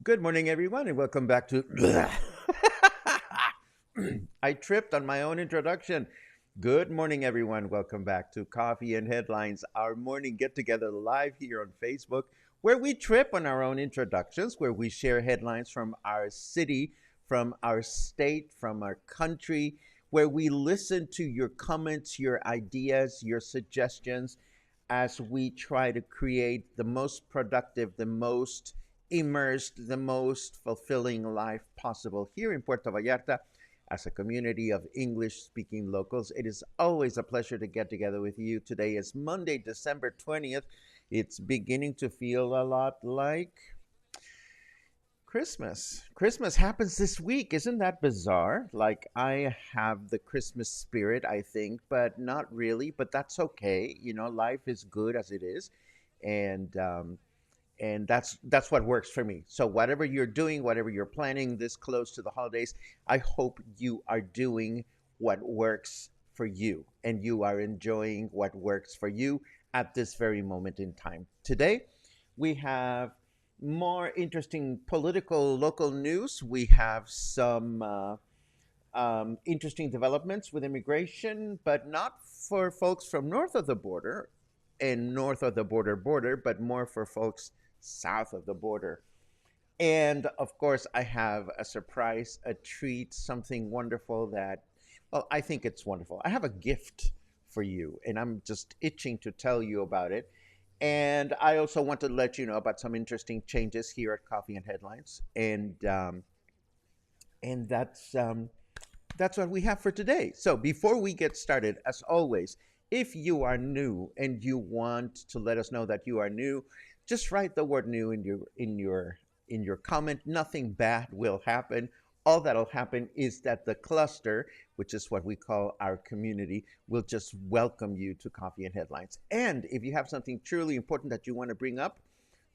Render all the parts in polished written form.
Good morning, everyone, and welcome back to. I tripped on my own introduction. Good morning, everyone. Welcome back to Coffee and Headlines, our morning get together live here on Facebook, where we trip on our own introductions, where we share headlines from our city, from our state, from our country, where we listen to your comments, your ideas, your suggestions as we try to create the most productive, the most immersed, the most fulfilling life possible here in Puerto Vallarta as a community of English speaking locals. It is always a pleasure to get together with you. Today is Monday, December 20th. It's beginning to feel a lot like Christmas. Christmas happens this week. Isn't that bizarre? Like, I have the Christmas spirit, I think, but not really. But that's okay. You know, life is good as it is. And that's what works for me. So whatever you're doing, whatever you're planning this close to the holidays, I hope you are doing what works for you and you are enjoying what works for you at this very moment in time. Today, we have more interesting political local news. We have some interesting developments with immigration, but not for folks from north of the border and north of the border, but more for folks south of the border. And of course, I have a surprise, a treat, something wonderful that, well, I think it's wonderful. I have a gift for you, and I'm just itching to tell you about it. And I also want to let you know about some interesting changes here at Coffee and Headlines, and that's what we have for today. So before we get started, as always, if you are new and you want to let us know that you are new, just write the word new in your comment. Nothing bad will happen. All that'll happen is that the cluster, which is what we call our community, will just welcome you to Coffee and Headlines. And if you have something truly important that you want to bring up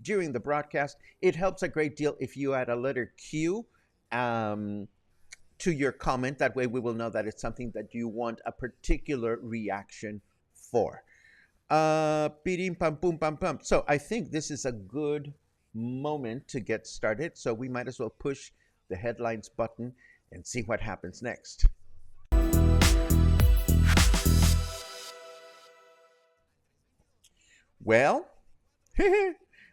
during the broadcast, it helps a great deal if you add a letter Q um, to your comment. That way we will know that it's something that you want a particular reaction for. Pirim pam pum pam pum. So I think this is a good moment to get started. So we might as well push the headlines button and see what happens next. Well,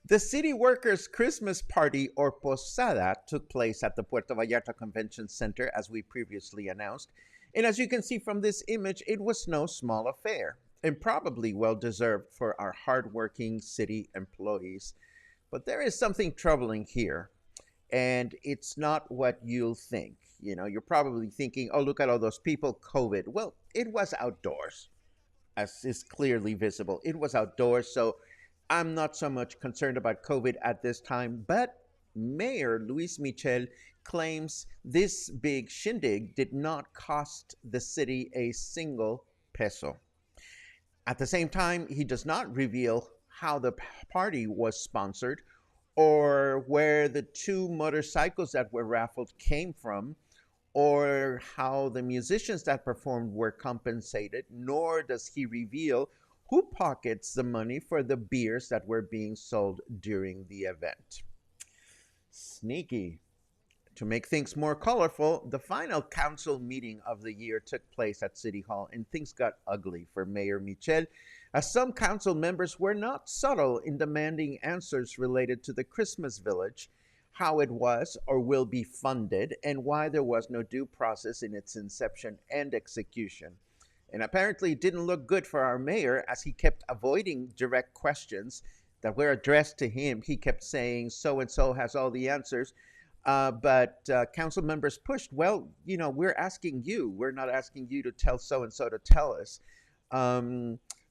the city workers' Christmas party or posada took place at the Puerto Vallarta Convention Center, as we previously announced. And as you can see from this image, it was no small affair and probably well deserved for our hardworking city employees. But there is something troubling here, and it's not what you'll think. You know, you're probably thinking, oh, look at all those people, COVID. Well, it was outdoors, as is clearly visible. It was outdoors, so I'm not so much concerned about COVID at this time, but Mayor Luis Michel claims this big shindig did not cost the city a single peso. At the same time, he does not reveal how the party was sponsored or where the two motorcycles that were raffled came from, or how the musicians that performed were compensated, nor does he reveal who pockets the money for the beers that were being sold during the event. Sneaky. To make things more colorful, the final council meeting of the year took place at City Hall, and things got ugly for Mayor Michel, as some council members were not subtle in demanding answers related to the Christmas village, how it was or will be funded, and why there was no due process in its inception and execution. And apparently, it didn't look good for our mayor, as he kept avoiding direct questions that were addressed to him. He kept saying, so and so has all the answers. But council members pushed, well, we're asking you. We're not asking you to tell so and so to tell us.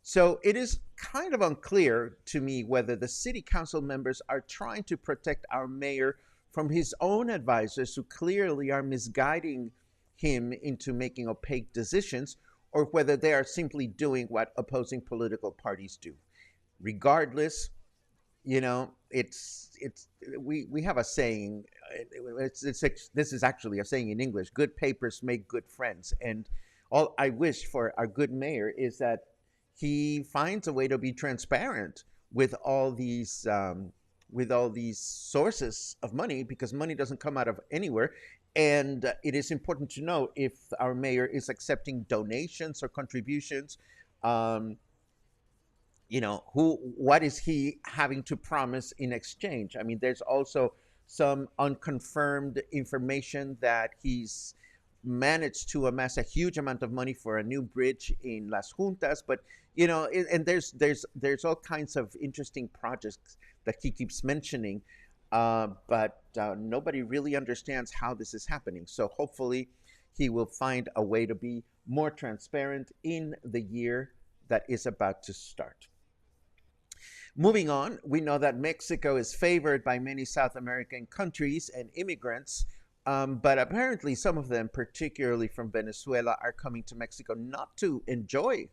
So it is kind of unclear to me whether the city council members are trying to protect our mayor from his own advisors, who clearly are misguiding him into making opaque decisions, or whether they are simply doing what opposing political parties do. Regardless, it's we have a saying. This is actually a saying in English: good papers make good friends. And all I wish for our good mayor is that he finds a way to be transparent with all these sources of money, because money doesn't come out of anywhere. And it is important to know if our mayor is accepting donations or contributions. What is he having to promise in exchange? I mean, there's also some unconfirmed information that he's managed to amass a huge amount of money for a new bridge in Las Juntas, but and there's all kinds of interesting projects that he keeps mentioning, but nobody really understands how this is happening. So hopefully he will find a way to be more transparent in the year that is about to start. Moving on, we know that Mexico is favored by many South American countries and immigrants, but apparently some of them, particularly from Venezuela, are coming to Mexico not to enjoy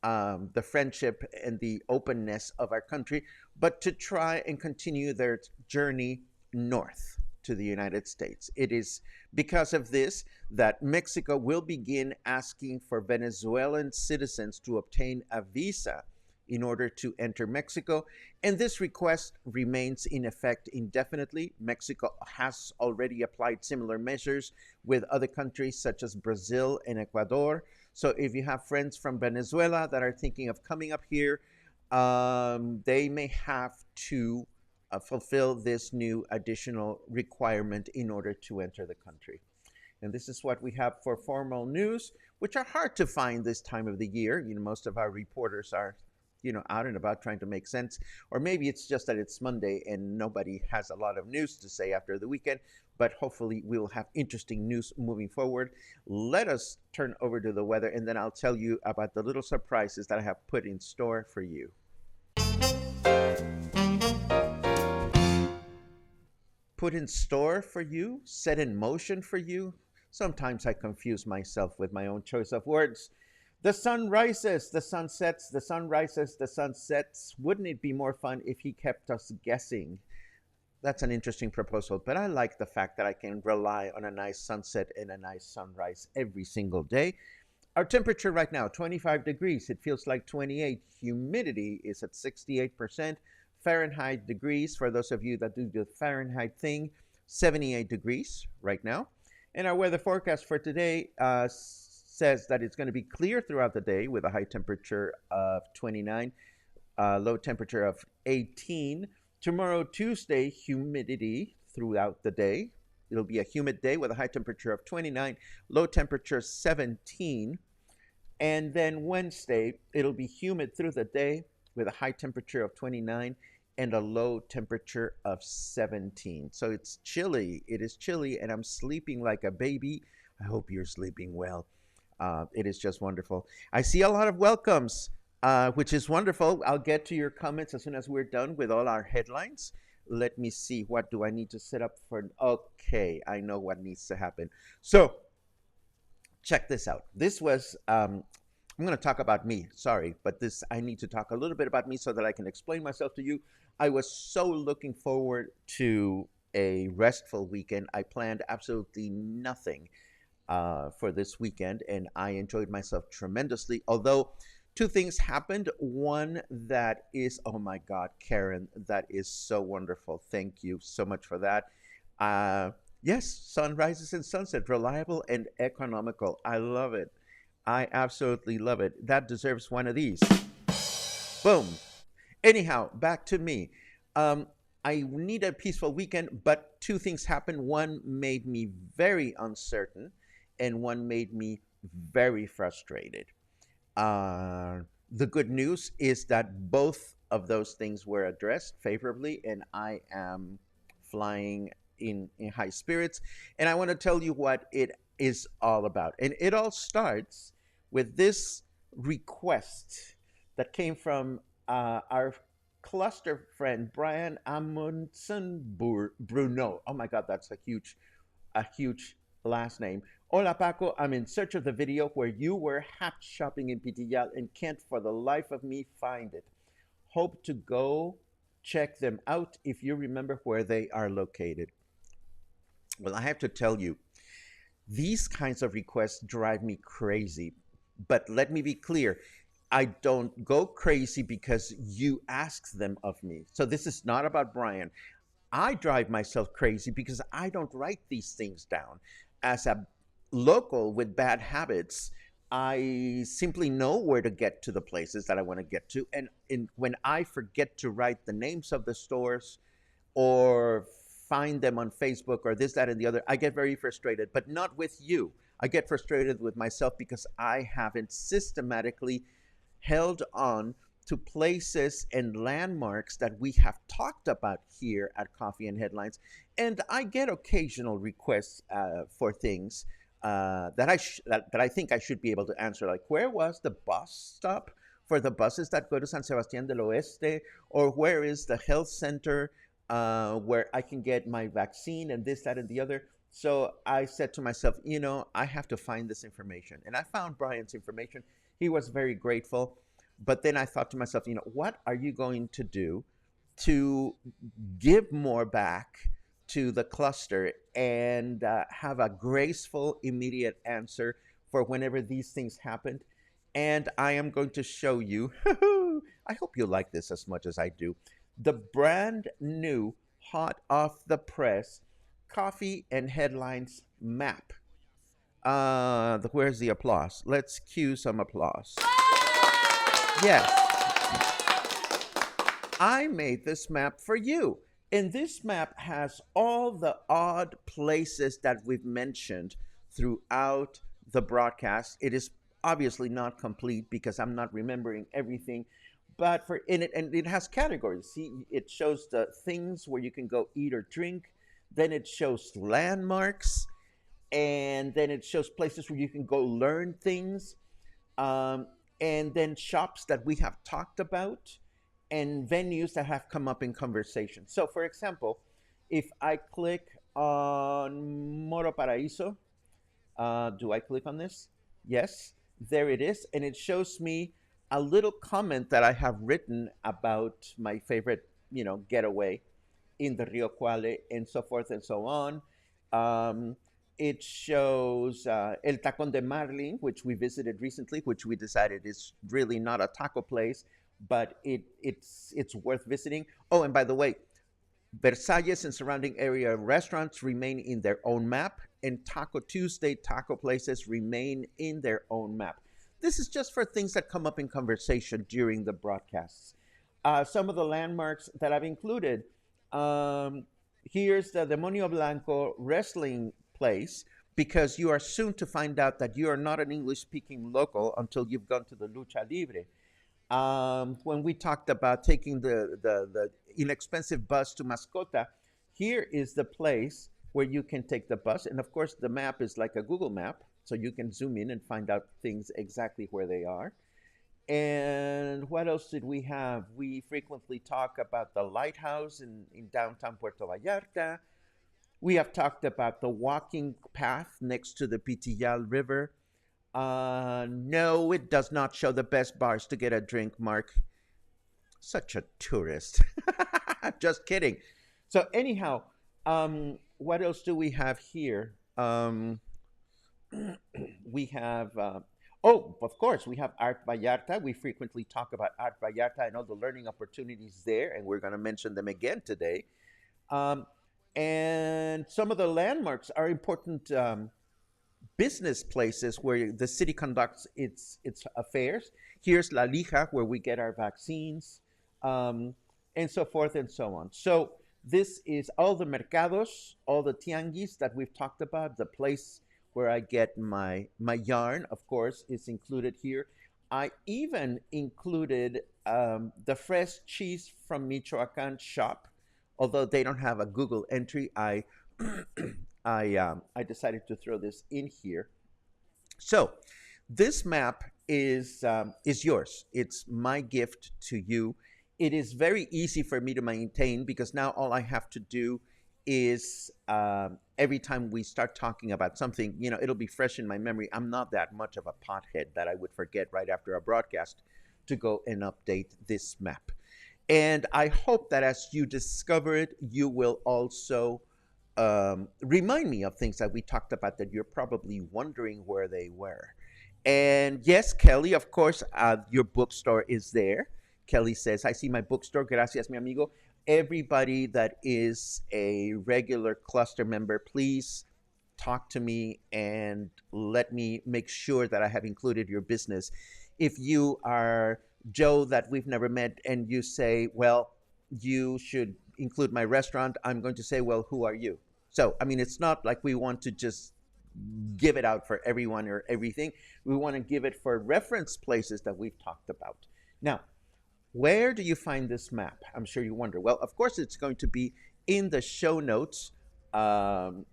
the friendship and the openness of our country, but to try and continue their journey north to the United States. It is because of this that Mexico will begin asking for Venezuelan citizens to obtain a visa in order to enter Mexico, and this request remains in effect indefinitely. Mexico has already applied similar measures with other countries such as Brazil and Ecuador. So if you have friends from Venezuela that are thinking of coming up here, they may have to fulfill this new additional requirement in order to enter the country. And this is what we have for formal news, which are hard to find this time of the year. Most of our reporters are out and about trying to make sense. Or maybe it's just that it's Monday and nobody has a lot of news to say after the weekend, but hopefully we will have interesting news moving forward. Let us turn over to the weather, and then I'll tell you about the little surprises that I have put in store for you. Put in store for you, set in motion for you. Sometimes I confuse myself with my own choice of words. The sun rises, the sun sets, the sun rises, the sun sets. Wouldn't it be more fun if he kept us guessing? That's an interesting proposal, but I like the fact that I can rely on a nice sunset and a nice sunrise every single day. Our temperature right now, 25 degrees. It feels like 28. Humidity is at 68%. Fahrenheit degrees, for those of you that do the Fahrenheit thing, 78 degrees right now. And our weather forecast for today says that it's going to be clear throughout the day with a high temperature of 29, low temperature of 18. Tomorrow, Tuesday, humidity throughout the day. It'll be a humid day with a high temperature of 29, low temperature 17. And then Wednesday, it'll be humid through the day with a high temperature of 29 and a low temperature of 17. So it's chilly. It is chilly, and I'm sleeping like a baby. I hope you're sleeping well. It is just wonderful. I see a lot of welcomes, which is wonderful. I'll get to your comments as soon as we're done with all our headlines. Let me see. What do I need to set up for? Okay, I know what needs to happen. So check this out. This was, I'm going to talk about me. Sorry, but I need to talk a little bit about me so that I can explain myself to you. I was so looking forward to a restful weekend. I planned absolutely nothing for this weekend, and I enjoyed myself tremendously. Although two things happened. One that is, oh my God, Karen, that is so wonderful. Thank you so much for that. Uh, yes, sunrises and sunset, reliable and economical. I love it. I absolutely love it. That deserves one of these. Boom. Anyhow, back to me. Um, I need a peaceful weekend, but two things happened. One made me very uncertain, and one made me very frustrated. Uh, the good news is that both of those things were addressed favorably, and I am flying in high spirits. And I want to tell you what it is all about. And it all starts with this request that came from our cluster friend, Brian Amundsen Bruno. Oh my God, that's a huge last name. Hola Paco, I'm in search of the video where you were hat shopping in Pitillal and can't for the life of me find it. Hope to go check them out if you remember where they are located. Well, I have to tell you, these kinds of requests drive me crazy. But let me be clear, I don't go crazy because you ask them of me. So this is not about Brian. I drive myself crazy because I don't write these things down. As a local with bad habits, I simply know where to get to the places that I want to get to. And when I forget to write the names of the stores or find them on Facebook or this, that, and the other, I get very frustrated, but not with you. I get frustrated with myself because I haven't systematically held on to places and landmarks that we have talked about here at Coffee and Headlines. And I get occasional requests for things that I think I should be able to answer, like where was the bus stop for the buses that go to San Sebastián del Oeste, or where is the health center where I can get my vaccine and this, that, and the other. So I said to myself, I have to find this information. And I found Brian's information. He was very grateful. But then I thought to myself, what are you going to do to give more back to the cluster and have a graceful, immediate answer for whenever these things happened? And I am going to show you, I hope you like this as much as I do, the brand new, hot off the press Coffee and Headlines map. Where's the applause? Let's cue some applause. Yes, I made this map for you. And this map has all the odd places that we've mentioned throughout the broadcast. It is obviously not complete because I'm not remembering everything, but for in it, and it has categories. See, it shows the things where you can go eat or drink, then it shows landmarks, and then it shows places where you can go learn things, um, and then shops that we have talked about, and venues that have come up in conversation. So, for example, if I click on Moro Paraíso, do I click on this? Yes, there it is. And it shows me a little comment that I have written about my favorite, getaway in the Rio Quale and so forth and so on. Um, it shows El Tacón de Marlin, which we visited recently, which we decided is really not a taco place, but it's worth visiting. Oh, and by the way, Versalles and surrounding area restaurants remain in their own map, and Taco Tuesday taco places remain in their own map. This is just for things that come up in conversation during the broadcasts. Some of the landmarks that I've included. Um, Here's the Demonio Blanco wrestling place, because you are soon to find out that you are not an English speaking local until you've gone to the Lucha Libre. When we talked about taking the inexpensive bus to Mascota, here is the place where you can take the bus. And of course, the map is like a Google map, so you can zoom in and find out things exactly where they are. And what else did we have? We frequently talk about the lighthouse in downtown Puerto Vallarta. We have talked about the walking path next to the Pitillal River. No, it does not show the best bars to get a drink, Mark. Such a tourist. Just kidding. So anyhow, what else do we have here? We have, oh, of course, we have Art Vallarta. We frequently talk about Art Vallarta and all the learning opportunities there, and we're going to mention them again today. Um, and some of the landmarks are important business places where the city conducts its affairs. Here's La Lija, where we get our vaccines, um, and so forth and so on. So this is all the mercados, all the tianguis that we've talked about. The place where I get my yarn, of course, is included here. I even included the fresh cheese from Michoacan shop, although they don't have a Google entry. I decided to throw this in here. So this map is yours. It's my gift to you. It is very easy for me to maintain because now all I have to do is every time we start talking about something, it'll be fresh in my memory. I'm not that much of a pothead that I would forget right after a broadcast to go and update this map. And I hope that as you discover it, you will also remind me of things that we talked about that you're probably wondering where they were. And yes, Kelly, of course, your bookstore is there. Kelly says, I see my bookstore. Gracias, mi amigo. Everybody that is a regular cluster member, please talk to me and let me make sure that I have included your business. If you are Joe that we've never met and you say, well, you should include my restaurant, I'm going to say, well, who are you? So, I mean, it's not like we want to just give it out for everyone or everything. We want to give it for reference places that we've talked about. Now, where do you find this map? I'm sure you wonder. Well, of course, it's going to be in the show notes um,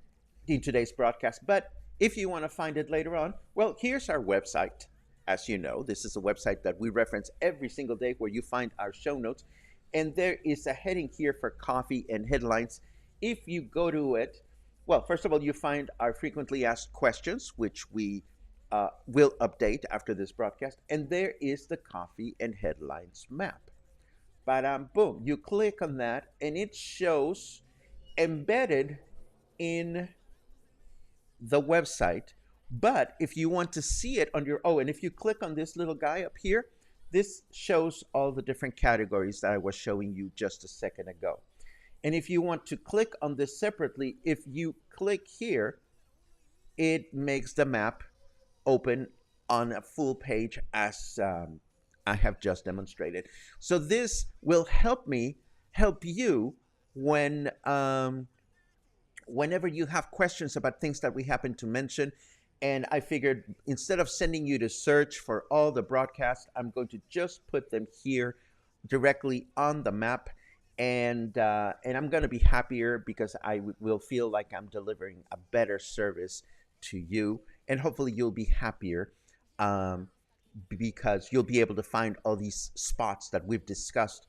in today's broadcast. But if you want to find it later on, well, here's our website. As you know, this is a website that we reference every single day where you find our show notes. And there is a heading here for coffee and headlines. If you go to it, well, first of all, you find our frequently asked questions, which we will update after this broadcast. And there is the coffee and headlines map. But boom, you click on that, and it shows embedded in the website. But if you want to see it on your own, and if you click on this little guy up here, this shows all the different categories that I was showing you just a second ago. And if you want to click on this separately, if you click here, it makes the map open on a full page as I have just demonstrated. So this will help me help you when whenever you have questions about things that we happen to mention. And I figured instead of sending you to search for all the broadcasts, I'm going to just put them here directly on the map. And I'm going to be happier because I will feel like I'm delivering a better service to you. And hopefully you'll be happier because you'll be able to find all these spots that we've discussed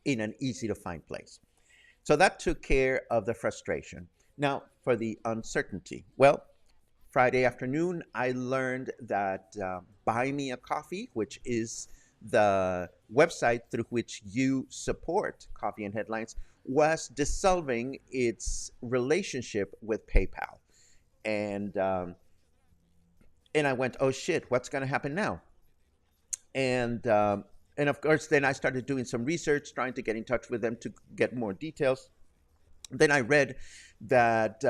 in an easy to find place. So that took care of the frustration. Now, for the uncertainty. Well, Friday afternoon, I learned that Buy Me a Coffee, which is the website through which you support Coffee and Headlines, was dissolving its relationship with PayPal. And and I went, oh shit, what's going to happen now? And and of course, then I started doing some research, trying to get in touch with them to get more details. Then I read that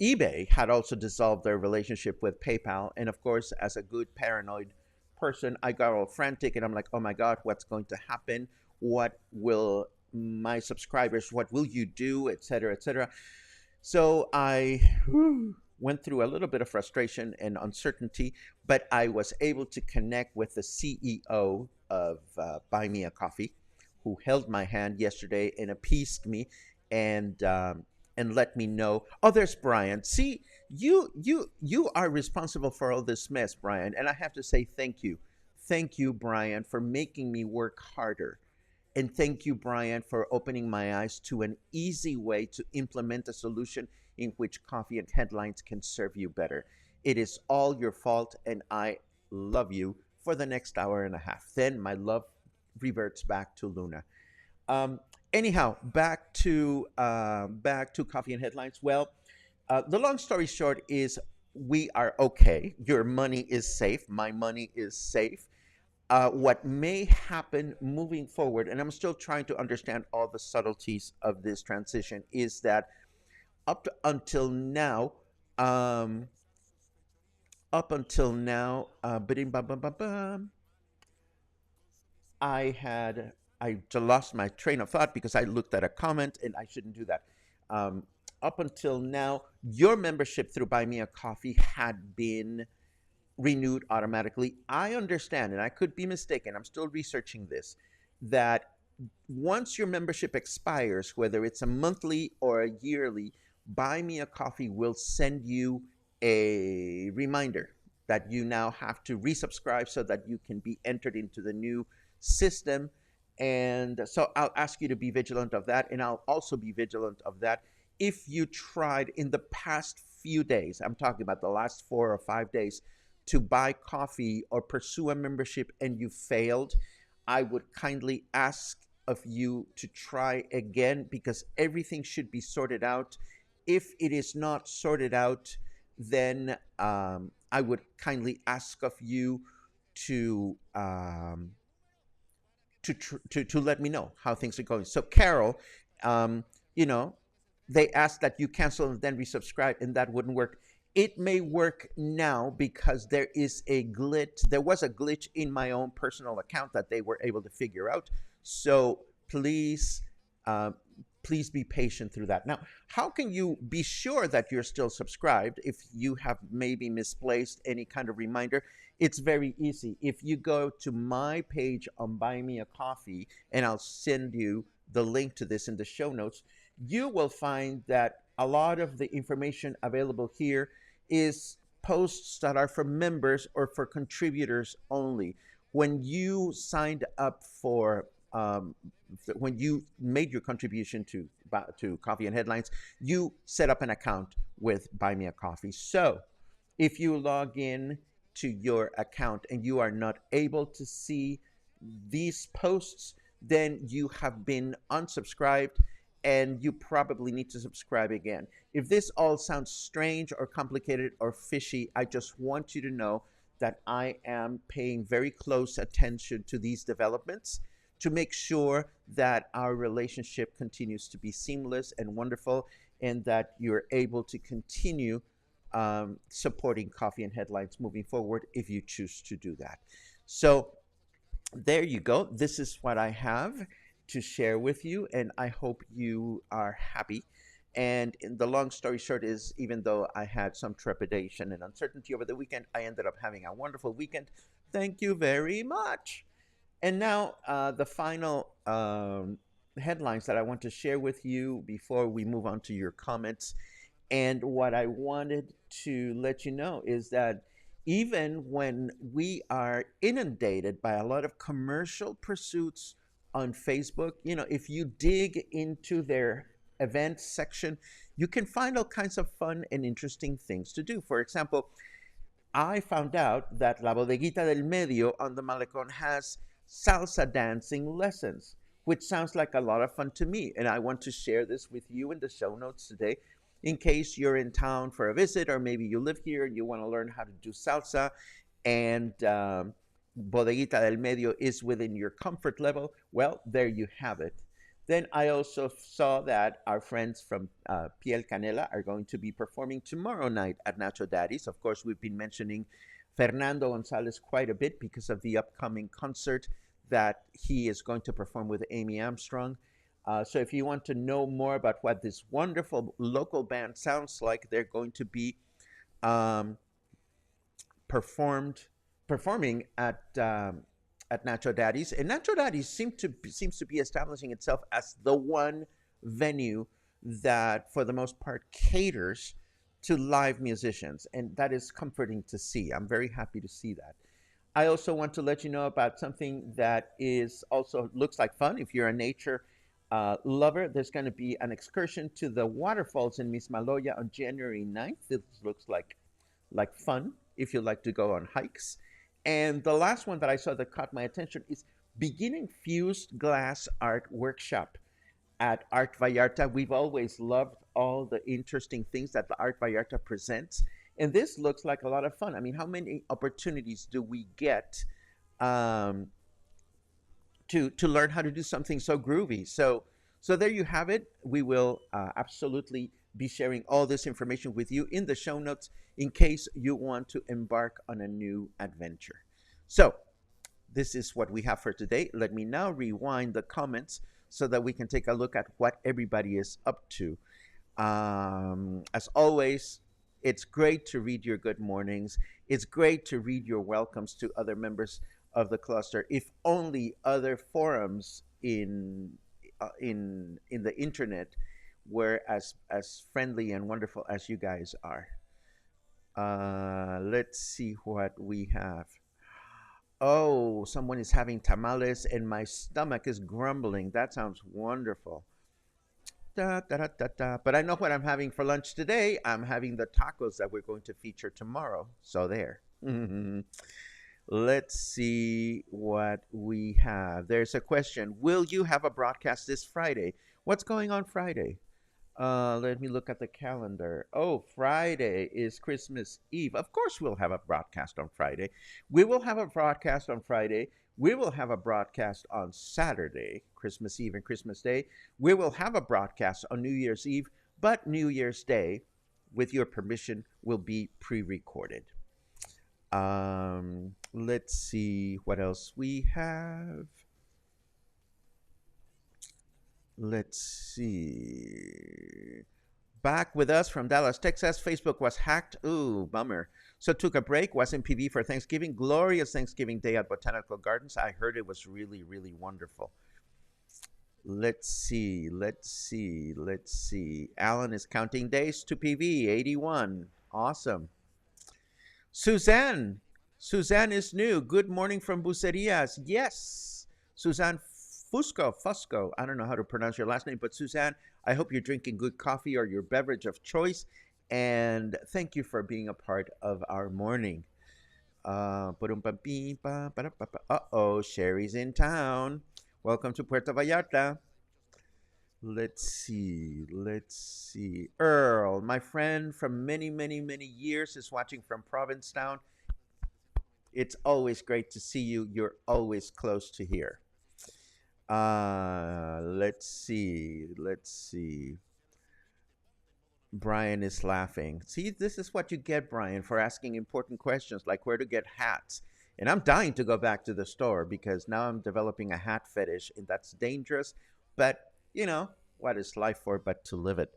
eBay had also dissolved their relationship with PayPal. And of course, as a good paranoid person, I got all frantic and I'm like, oh my God, what's going to happen? What will my subscribers, what will you do, et cetera, et cetera. So I went through a little bit of frustration and uncertainty, but I was able to connect with the CEO of Buy Me a Coffee, who held my hand yesterday and appeased me and let me know. Oh, there's Brian. See, you are responsible for all this mess, Brian, and I have to say thank you, Brian, for making me work harder. And thank you, Brian, for opening my eyes to an easy way to implement a solution in which Coffee and Headlines can serve you better. It is all your fault, and I love you for the next hour and a half. Then my love reverts back to Luna. Um, Anyhow, back to coffee and headlines. Well, the long story short is we are okay. Your money is safe. My money is safe. What may happen moving forward, and I'm still trying to understand all the subtleties of this transition, is that until now, um, I had I just lost my train of thought because I looked at a comment and I shouldn't do that. Um, up until now, your membership through Buy Me a Coffee had been renewed automatically. I understand, and I could be mistaken. I'm still researching this. That once your membership expires, whether it's a monthly or a yearly, Buy Me a Coffee will send you a reminder that you now have to resubscribe so that you can be entered into the new system. And so I'll ask you to be vigilant of that. And I'll also be vigilant of that if you tried in the past few days, I'm talking about the last 4 or 5 days, to buy coffee or pursue a membership and you failed, I would kindly ask of you to try again because everything should be sorted out. If it is not sorted out, then I would kindly ask of you to to let me know how things are going. So Carol, um, you know, they asked that you cancel and then resubscribe, and that wouldn't work. It may work now because there is a glitch. There was a glitch in my own personal account that they were able to figure out. So please, uh, please be patient through that. Now, how can you be sure that you're still subscribed if you have maybe misplaced any kind of reminder? It's very easy. If you go to my page on Buy Me a Coffee, and I'll send you the link to this in the show notes, you will find that a lot of the information available here is posts that are for members or for contributors only. When you signed up for when you made your contribution to Coffee and Headlines, you set up an account with Buy Me a Coffee. So if you log in to your account and you are not able to see these posts, then you have been unsubscribed and you probably need to subscribe again. If this all sounds strange or complicated or fishy, I just want you to know that I am paying very close attention to these developments to make sure that our relationship continues to be seamless and wonderful and that you're able to continue supporting Coffee and Headlines moving forward if you choose to do that. So there you go. This is what I have to share with you, and I hope you are happy. And the long story short is, even though I had some trepidation and uncertainty over the weekend, I ended up having a wonderful weekend. Thank you very much. And now, the final headlines that I want to share with you before we move on to your comments. And what I wanted to let you know is that even when we are inundated by a lot of commercial pursuits on Facebook, if you dig into their events section, you can find all kinds of fun and interesting things to do. For example, I found out that La Bodeguita del Medio on the Malecon has salsa dancing lessons, which sounds like a lot of fun to me. And I want to share this with you in the show notes today in case you're in town for a visit or maybe you live here and you want to learn how to do salsa and Bodeguita del Medio is within your comfort level. Well, there you have it. Then I also saw that our friends from Piel Canela are going to be performing tomorrow night at Nacho Daddy's. Of course, we've been mentioning Fernando Gonzalez quite a bit because of the upcoming concert that he is going to perform with Amy Armstrong. So if you want to know more about what this wonderful local band sounds like, they're going to be um, performed performing at Nacho Daddy's, and Nacho Daddy's seems to be establishing itself as the one venue that, for the most part, caters to live musicians, and that is comforting to see. I'm very happy to see that. I also want to let you know about something that is also looks like fun. If you're a nature lover, there's going to be an excursion to the waterfalls in Mismaloya on January 9th. This looks like fun if you like to go on hikes. And the last one that I saw that caught my attention is Beginning Fused Glass Art Workshop. at Art Vallarta. We've always loved all the interesting things that the Art Vallarta presents. And this looks like a lot of fun. I mean, how many opportunities do we get um, to learn how to do something so groovy? So there you have it. We will absolutely be sharing all this information with you in the show notes in case you want to embark on a new adventure. So this is what we have for today. Let me now rewind the comments so that we can take a look at what everybody is up to. As always, it's great to read your good mornings. It's great to read your welcomes to other members of the cluster. If only other forums in the internet were as friendly and wonderful as you guys are. Let's see what we have. Oh, someone is having tamales and my stomach is grumbling. That sounds wonderful. Da, da, da, da, da. But I know what I'm having for lunch today. I'm having the tacos that we're going to feature tomorrow. So there. Let's see what we have. There's a question. Will you have a broadcast this Friday? What's going on Friday? Let me look at the calendar. Oh, Friday is Christmas Eve. Of course, we'll have a broadcast on Friday. We will have a broadcast on Friday. We will have a broadcast on Saturday, Christmas Eve and Christmas Day. We will have a broadcast on New Year's Eve, but New Year's Day, with your permission, will be pre recorded. Let's see what else we have. Let's see. Back with us from Dallas, Texas. Facebook was hacked. Ooh, bummer. So took a break. Was in PV for Thanksgiving. Glorious Thanksgiving Day at Botanical Gardens. I heard it was really, really wonderful. Let's see. Let's see. Let's see. Alan is counting days to PV. 81. Awesome. Suzanne. Suzanne is new. Good morning from Bucerias. Yes. Suzanne Fusco. I don't know how to pronounce your last name, but Suzanne, I hope you're drinking good coffee or your beverage of choice. And thank you for being a part of our morning. Uh-oh, Sherry's in town. Welcome to Puerto Vallarta. Let's see. Let's see. Earl, my friend from many, many, many years, is watching from Provincetown. It's always great to see you. You're always close to here. Let's see. Let's see. Brian is laughing. See, this is what you get, Brian, for asking important questions like where to get hats. And I'm dying to go back to the store because now I'm developing a hat fetish, and that's dangerous. But, what is life for but to live it?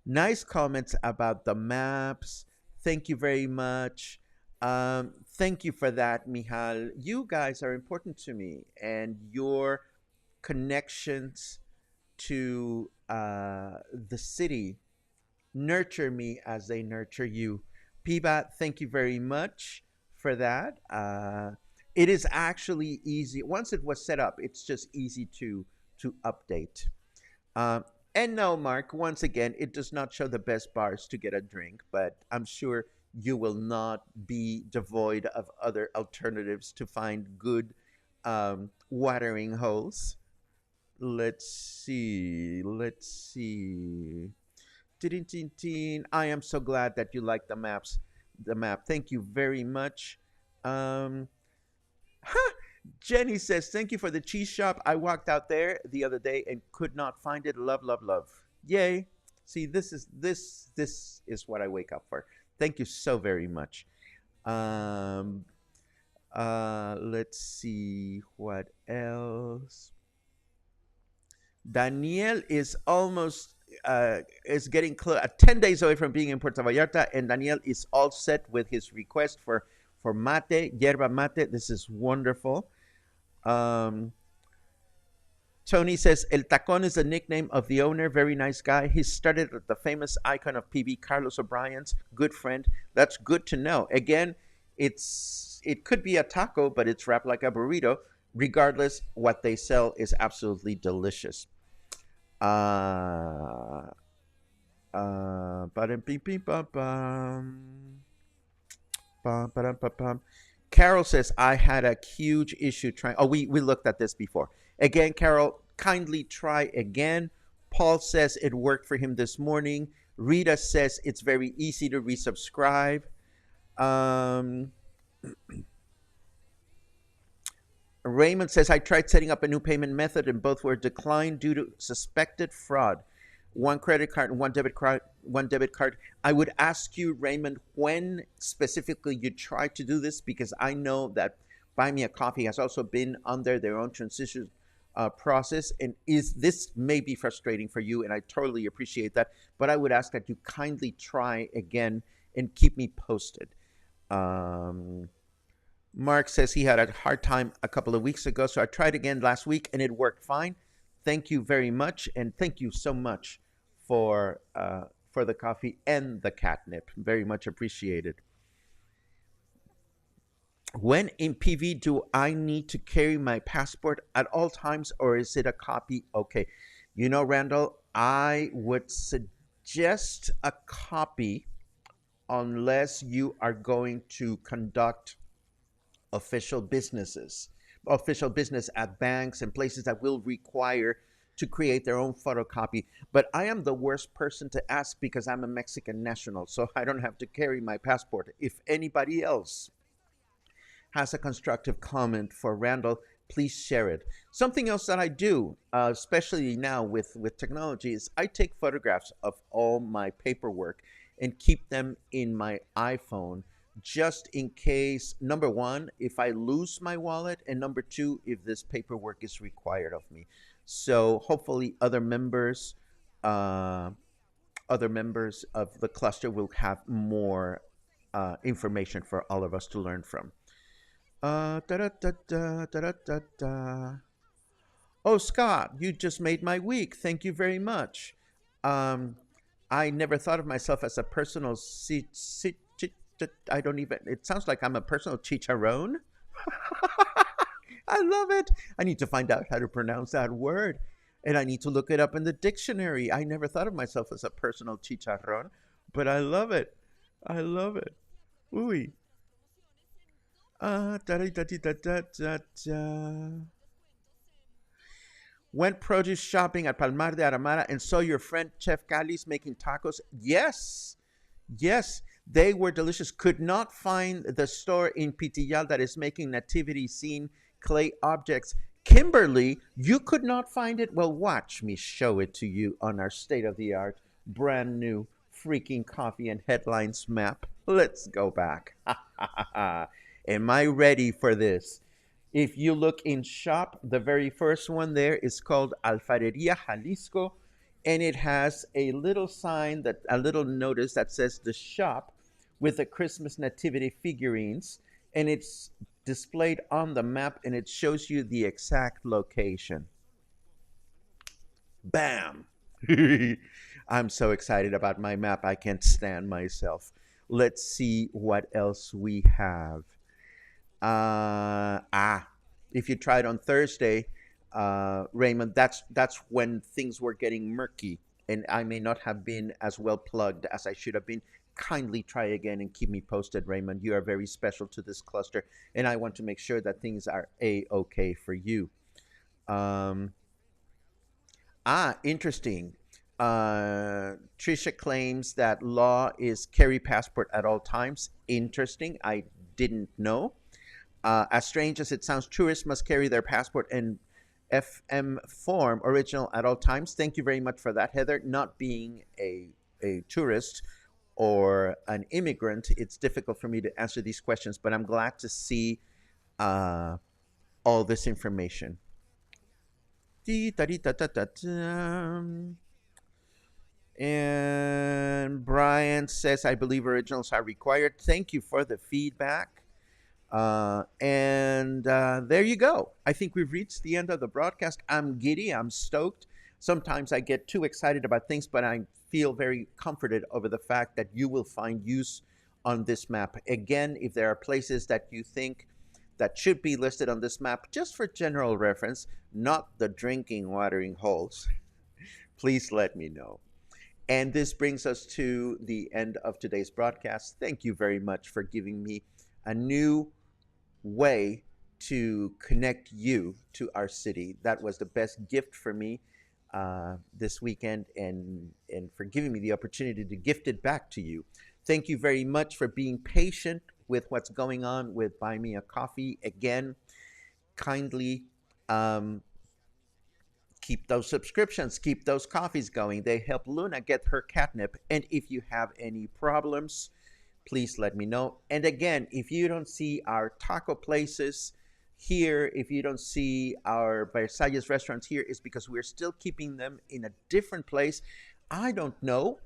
Nice comments about the maps. Thank you very much. Thank you for that, Michal. You guys are important to me, and your connections to the city nurture me as they nurture you. Piba, thank you very much for that. It is actually easy. Once it was set up, it's just easy to update. Um, and no, Mark, once again, it does not show the best bars to get a drink, but I'm sure you will not be devoid of other alternatives to find good watering holes. Let's see. Let's see. Tin. I am so glad that you like the maps. The map. Thank you very much. Um, Jenny says, "Thank you for the cheese shop. I walked out there the other day and could not find it. Love, love, love. Yay! See, this is what I wake up for. Thank you so very much. Um, let's see what else. Daniel is almost is getting 10 days away from being in Puerto Vallarta, and Daniel is all set with his request for mate, yerba mate. This is wonderful. Um, Tony says El Tacon is the nickname of the owner. Very nice guy. He started at the famous icon of PB, Carlos O'Brien's good friend. That's good to know. Again, it could be a taco, but it's wrapped like a burrito. Regardless, what they sell is absolutely delicious. Uh, Carol says, I had a huge issue trying. Oh, we looked at this before. Again, Carol, kindly try again. Paul says it worked for him this morning. Rita says it's very easy to resubscribe. Um, Raymond says, I tried setting up a new payment method and both were declined due to suspected fraud. One credit card and one debit card. I would ask you, Raymond, when specifically you tried to do this, because I know that Buy Me a Coffee has also been under their own transition process, and is this may be frustrating for you, and I totally appreciate that. But I would ask that you kindly try again and keep me posted. Um, Mark says he had a hard time a couple of weeks ago, so I tried again last week and it worked fine. Thank you very much, and thank you so much for the coffee and the catnip. Very much appreciated. When in PV, do I need to carry my passport at all times, or is it a copy? Okay, Randall, I would suggest a copy unless you are going to conduct official businesses, official business at banks and places that will require to create their own photocopy. But I am the worst person to ask because I'm a Mexican national, so I don't have to carry my passport. If anybody else has a constructive comment for Randall, please share it. Something else that I do, especially now with technology, is I take photographs of all my paperwork and keep them in my iPhone, just in case, number one, if I lose my wallet, and number two, if this paperwork is required of me. So hopefully uh, other members of the cluster will have more information for all of us to learn from. Da da da da da da da. Oh, Scott, you just made my week. Thank you very much. Um, I never thought of myself as a personal I don't even. It sounds like I'm a personal chicharron. I love it. I need to find out how to pronounce that word, and I need to look it up in the dictionary. I never thought of myself as a personal chicharron, but I love it. I love it. Ooh. Da da da da da da da. Went produce shopping at Palmar de Aramara and saw your friend Chef Cali's making tacos. Yes, yes, they were delicious. Could not find the store in Pitillal that is making nativity scene clay objects. Kimberly, you could not find it? Well, watch me show it to you on our state of the art, brand new freaking coffee and headlines map. Let's go back. Am I ready for this? If you look in shop, the very first one there is called Alfareria Jalisco, and it has a little sign, that a little notice that says the shop with the Christmas nativity figurines, and it's displayed on the map, and it shows you the exact location. Bam! I'm so excited about my map, I can't stand myself. Let's see what else we have. If you tried on Thursday, Raymond, that's when things were getting murky, and I may not have been as well plugged as I should have been. Kindly try again and keep me posted, Raymond. You are very special to this cluster, and I want to make sure that things are a-okay for you. Um, Interesting. Trisha claims that law is carry passport at all times. Interesting. I didn't know. As strange as it sounds, tourists must carry their passport in FM form original at all times. Thank you very much for that, Heather. Not being a tourist or an immigrant, it's difficult for me to answer these questions, but I'm glad to see uh, all this information. And Brian says, I believe originals are required. Thank you for the feedback. And there you go. I think we've reached the end of the broadcast. I'm giddy. I'm stoked. Sometimes I get too excited about things, but I feel very comforted over the fact that you will find use on this map. Again, if there are places that you think that should be listed on this map, just for general reference, not the drinking watering holes, please let me know. And this brings us to the end of today's broadcast. Thank you very much for giving me a new way to connect you to our city. That was the best gift for me this weekend, and for giving me the opportunity to gift it back to you. Thank you very much for being patient with what's going on with Buy Me a Coffee. Again, kindly um, keep those subscriptions, keep those coffees going. They help Luna get her catnip. And if you have any problems, please let me know. And again, if you don't see our taco places here, if you don't see our Versalles restaurants here, it's because we're still keeping them in a different place. I don't know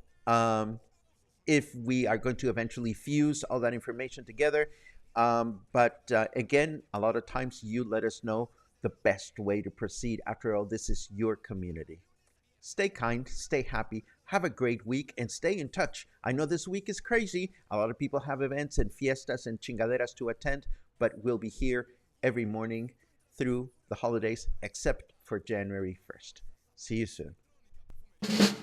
if we are going to eventually fuse all that information together. But again, a lot of times you let us know the best way to proceed. After all, this is your community. Stay kind, stay happy, have a great week, and stay in touch. I know this week is crazy. A lot of people have events and fiestas and chingaderas to attend, but we'll be here every morning through the holidays, except for January 1st. See you soon.